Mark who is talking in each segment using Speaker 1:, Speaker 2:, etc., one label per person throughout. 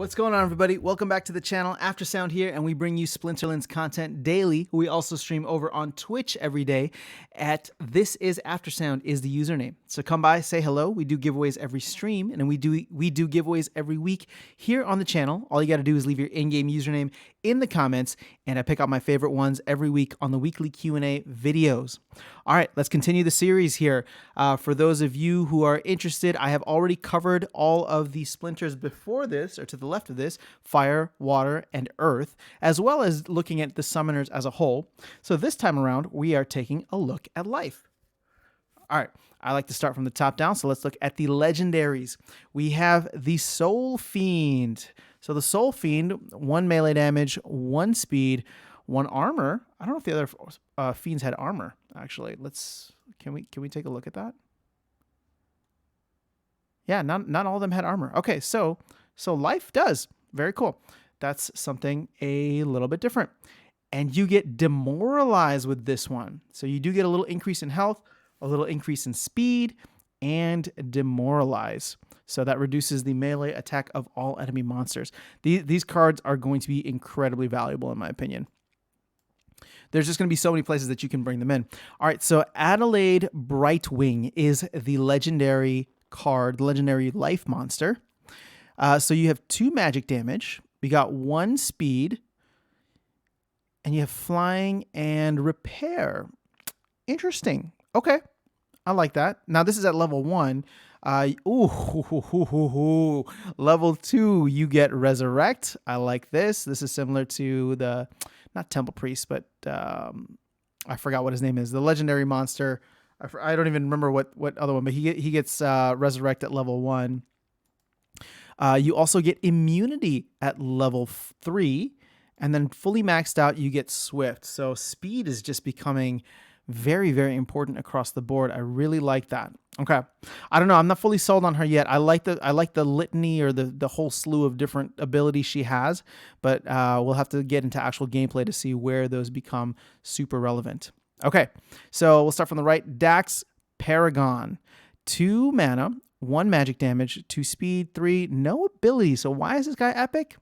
Speaker 1: What's going on, everybody? Welcome back to the channel. Aftersound here, and we bring you Splinterland's content daily. We also stream over on Twitch every day at This Is Aftersound is the username. So come by, say hello. We do giveaways every stream, and then we do giveaways every week here on the channel. All you got to do is leave your in-game username in the comments, and I pick out my favorite ones every week on the weekly Q&A videos. All right, let's continue the series here. For those of you who are interested, I have already covered all of the splinters before this, or to the left of this: fire, water, and earth, as well as looking at the summoners as a whole. So this time around, we are taking a look at life. All right, I like to start from the top down, so let's look at the legendaries. We have the Soul Fiend. So the Soul Fiend, 1 melee damage, 1 speed, 1 armor. I don't know if the other fiends had armor, actually. Can we take a look at that? Yeah, not all of them had armor. Okay, so life does. Very cool. That's something a little bit different. And you get demoralized with this one. So you do get a little increase in health, a little increase in speed, and demoralize. So that reduces the melee attack of all enemy monsters. These cards are going to be incredibly valuable, in my opinion. There's just going to be so many places that you can bring them in. All right, so Adelaide Brightwing is the legendary card, the legendary life monster. So you have 2 magic damage. We got 1 speed, and you have flying and repair. Interesting. Okay, I like that. Now this is at level 1. Level 2, you get resurrect. I like this. This is similar to the, not Temple Priest, but I forgot what his name is. The legendary monster. I don't even remember what other one, but he gets resurrect at level 1. You also get immunity at level 3, and then fully maxed out, you get swift. So speed is just becoming very, very important across the board. I really like that. Okay, I don't know. I'm not fully sold on her yet. I like the litany, or the whole slew of different abilities she has, but we'll have to get into actual gameplay to see where those become super relevant. Okay, so we'll start from the right. Dax Paragon, 2 mana, 1 magic damage, 2 speed, 3, no ability. So why is this guy epic?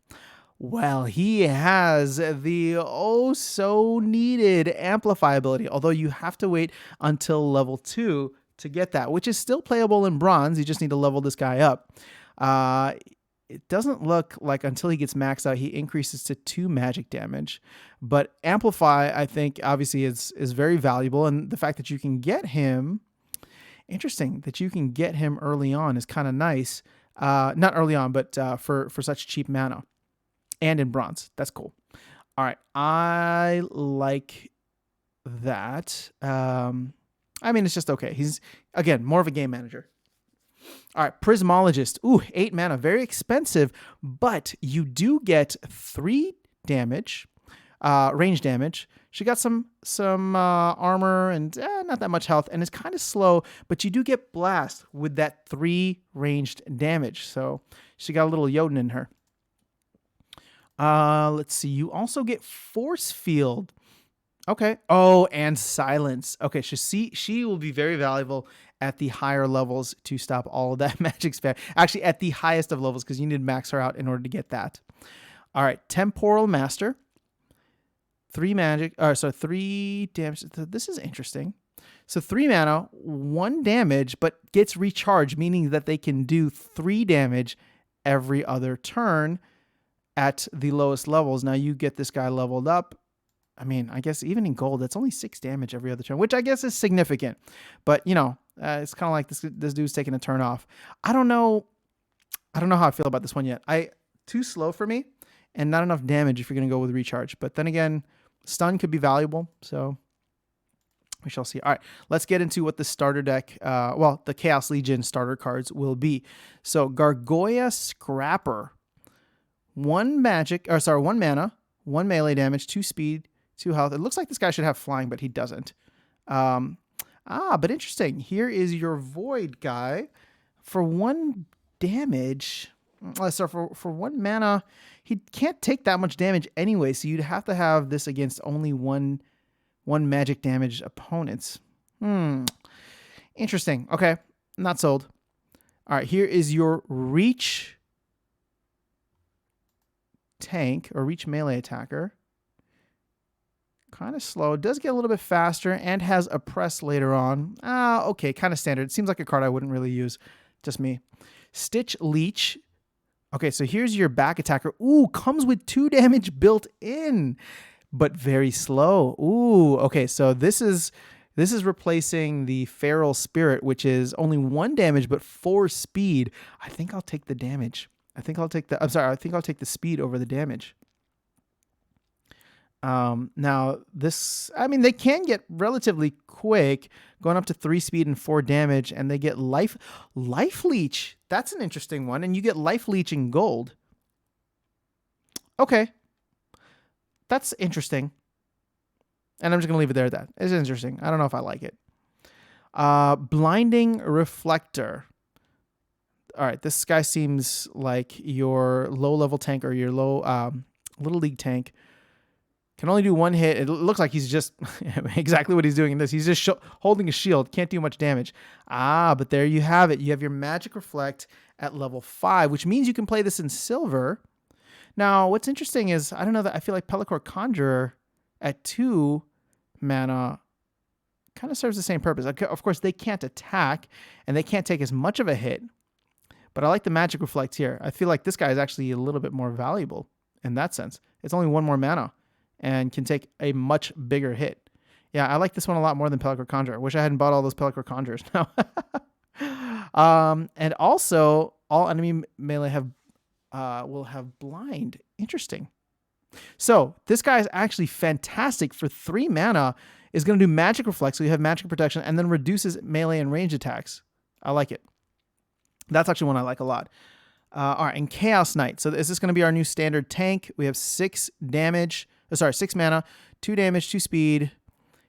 Speaker 1: Well, he has the oh so needed amplify ability, although you have to wait until level 2 to get that, which is still playable in bronze. You just need to level this guy up. It doesn't look like until he gets maxed out, he increases to 2 magic damage. But amplify, I think, obviously is very valuable, and the fact that you can get him, interesting, that you can get him early on is kind of nice. Not early on, but for such cheap mana. And in bronze. That's cool. All right. I like that. I mean, it's just okay. He's, again, more of a game manager. All right. Prismologist. Ooh, 8 mana. Very expensive. But you do get 3 damage, range damage. She got some armor and not that much health, and is kind of slow, but you do get blast with that 3 ranged damage. So she got a little Jotun in her. Let's see. You also get force field. Okay. Oh, and silence. Okay. She will be very valuable at the higher levels to stop all of that magic spam. Actually, at the highest of levels, because you need to max her out in order to get that. All right. Temporal Master. 3 magic. 3 damage. This is interesting. So 3 mana, 1 damage, but gets recharged, meaning that they can do 3 damage every other turn at the lowest levels. Now you get this guy leveled up. I mean, I guess even in gold, that's only 6 damage every other turn, which I guess is significant. But you know, it's kind of like this dude's taking a turn off. I don't know how I feel about this one yet. Too slow for me, and not enough damage if you're gonna go with recharge. But then again, stun could be valuable, so we shall see. All right, let's get into what the starter deck, well, the Chaos Legion starter cards will be. So Gargoya Scrapper. 1 mana, 1 melee damage, 2 speed, 2 health. It looks like this guy should have flying, but he doesn't. But interesting. Here is your Void guy. For 1 damage, for 1 mana, he can't take that much damage anyway, so you'd have to have this against only one magic damage opponents. Interesting. Okay, not sold. All right, here is your Reach tank or reach melee attacker. Kind of slow. Does get a little bit faster and has a press later on. Okay, kind of standard. It seems like a card I wouldn't really use. Just me. Stitch Leech. Okay, so here's your back attacker. Ooh, comes with 2 damage built in, but very slow. Ooh, okay, so this is replacing the Feral Spirit, which is only 1 damage but 4 speed. I think I'll take the damage. I think I'll take the speed over the damage. Now this, I mean, they can get relatively quick, going up to 3 speed and 4 damage, and they get life leech. That's an interesting one, and you get life leech in gold. Okay, that's interesting, and I'm just gonna leave it there at that. It's interesting. I don't know if I like it. Blinding Reflector. All right, this guy seems like your low level tank or your low little league tank. Can only do 1 hit. It looks like he's just exactly what he's doing in this. He's just holding a shield. Can't do much damage. But there you have it. You have your Magic Reflect at level 5, which means you can play this in silver. Now, what's interesting is, I don't know, that I feel like Pelacor Conjurer at 2 mana kind of serves the same purpose. Of course, they can't attack, and they can't take as much of a hit. But I like the Magic Reflect here. I feel like this guy is actually a little bit more valuable in that sense. It's only 1 more mana and can take a much bigger hit. Yeah, I like this one a lot more than Pelacor Conjurer. I wish I hadn't bought all those Pelacor Conjurers now. And also, all enemy melee will have blind. Interesting. So this guy is actually fantastic. For 3 mana, is going to do Magic Reflect, so you have Magic Protection, and then reduces melee and range attacks. I like it. That's actually one I like a lot. All right, and Chaos Knight. So is this going to be our new standard tank? We have 6 damage. 6 mana, 2 damage, 2 speed,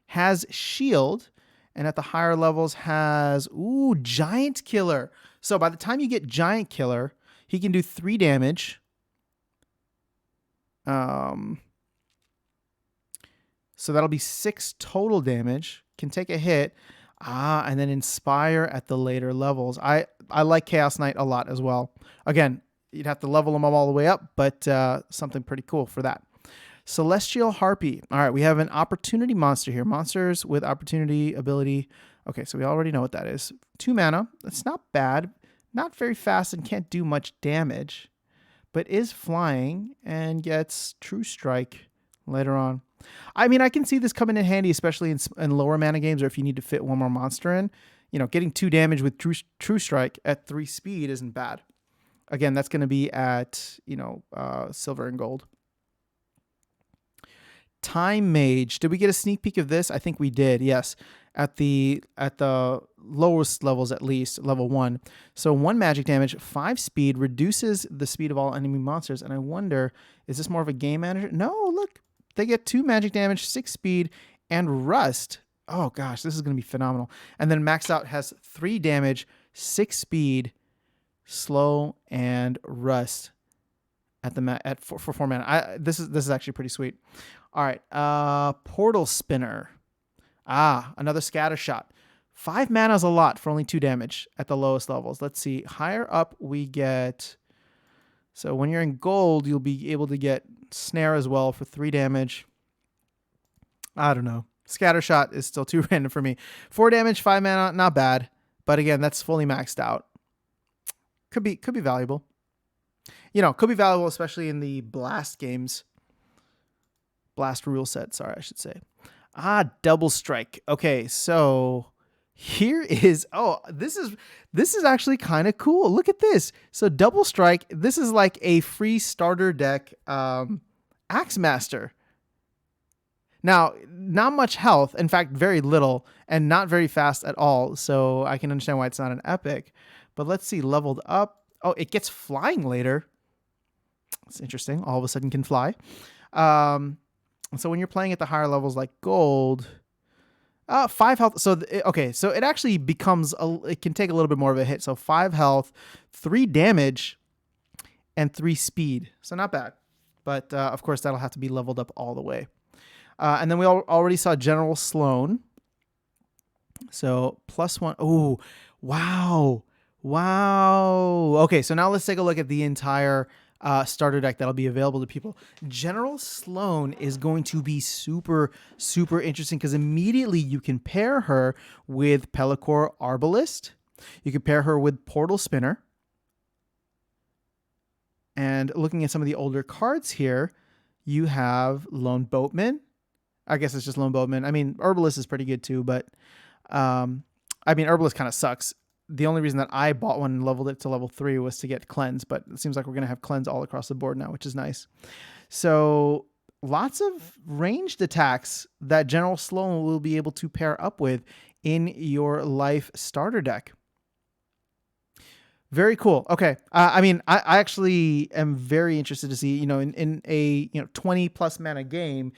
Speaker 1: has shield, and at the higher levels has, Giant Killer. So by the time you get Giant Killer, he can do 3 damage. So that'll be 6 total damage, can take a hit, and then Inspire at the later levels. I like Chaos Knight a lot as well. Again, you'd have to level them all the way up, but something pretty cool for that. Celestial Harpy. All right, we have an opportunity monster here. Monsters with opportunity ability. Okay, so we already know what that is. 2 mana. That's not bad. Not very fast and can't do much damage, but is flying and gets True Strike later on. I mean, I can see this coming in handy, especially in lower mana games, or if you need to fit 1 more monster in. You know, getting 2 damage with True Strike at 3 speed isn't bad. Again, that's going to be at, silver and gold. Time Mage. Did we get a sneak peek of this? I think we did. Yes, at the lowest levels, at least level 1. So 1 magic damage, 5 speed, reduces the speed of all enemy monsters. And I wonder, is this more of a game manager? No, look, they get 2 magic damage, 6 speed, and rust. Oh gosh, this is going to be phenomenal. And then maxed out has 3 damage, 6 speed, slow, and rust at the for 4 mana. This is actually pretty sweet. All right, Portal Spinner. Another scatter shot. 5 mana is a lot for only 2 damage at the lowest levels. Let's see. Higher up we get, so when you're in gold, you'll be able to get Snare as well for 3 damage. I don't know. Scatter shot is still too random for me. 4 damage, 5 mana, not bad. But again, that's fully maxed out. Could be valuable. Could be valuable, especially in the Blast games. Blast rule set, sorry, I should say. Double Strike. Okay, so here is, this is actually kind of cool. Look at this. So Double Strike, this is like a free starter deck Axemaster. Now, not much health, in fact, very little, and not very fast at all, so I can understand why it's not an epic. But let's see, leveled up. Oh, it gets flying later. It's interesting. All of a sudden can fly. So when you're playing at the higher levels like gold, 5 health. So, so it actually becomes, it can take a little bit more of a hit. So 5 health, 3 damage, and 3 speed. So not bad. But of course, that'll have to be leveled up all the way. And then we already saw General Sloan. So +1. Oh, wow. Wow. Okay, so now let's take a look at the entire starter deck that'll be available to people. General Sloan is going to be super, super interesting because immediately you can pair her with Pelacor Arbalist. You can pair her with Portal Spinner. And looking at some of the older cards here, you have Lone Boatman. I guess it's just Lone Boatman. I mean, Herbalist is pretty good too, but Herbalist kind of sucks. The only reason that I bought one and leveled it to level 3 was to get Cleanse, but it seems like we're going to have Cleanse all across the board now, which is nice. So lots of ranged attacks that General Sloan will be able to pair up with in your life starter deck. Very cool. Okay. I actually am very interested to see, in a 20 plus mana game,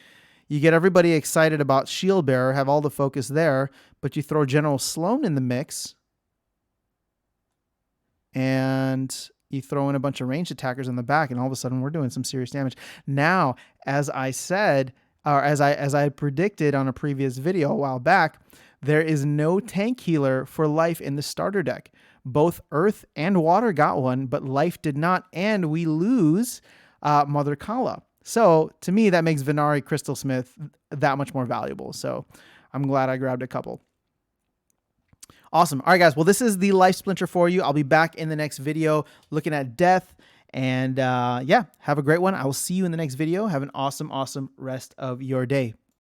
Speaker 1: you get everybody excited about Shield Bearer, have all the focus there, but you throw General Sloan in the mix and you throw in a bunch of ranged attackers in the back, and all of a sudden we're doing some serious damage. Now, as I said, or as I predicted on a previous video a while back, there is no tank healer for life in the starter deck. Both Earth and Water got one, but Life did not, and we lose Mother Kala. So to me, that makes Venari Crystal Smith that much more valuable. So I'm glad I grabbed a couple. Awesome. All right, guys. Well, this is the Life Splinter for you. I'll be back in the next video looking at death. And yeah, have a great one. I will see you in the next video. Have an awesome, awesome rest of your day.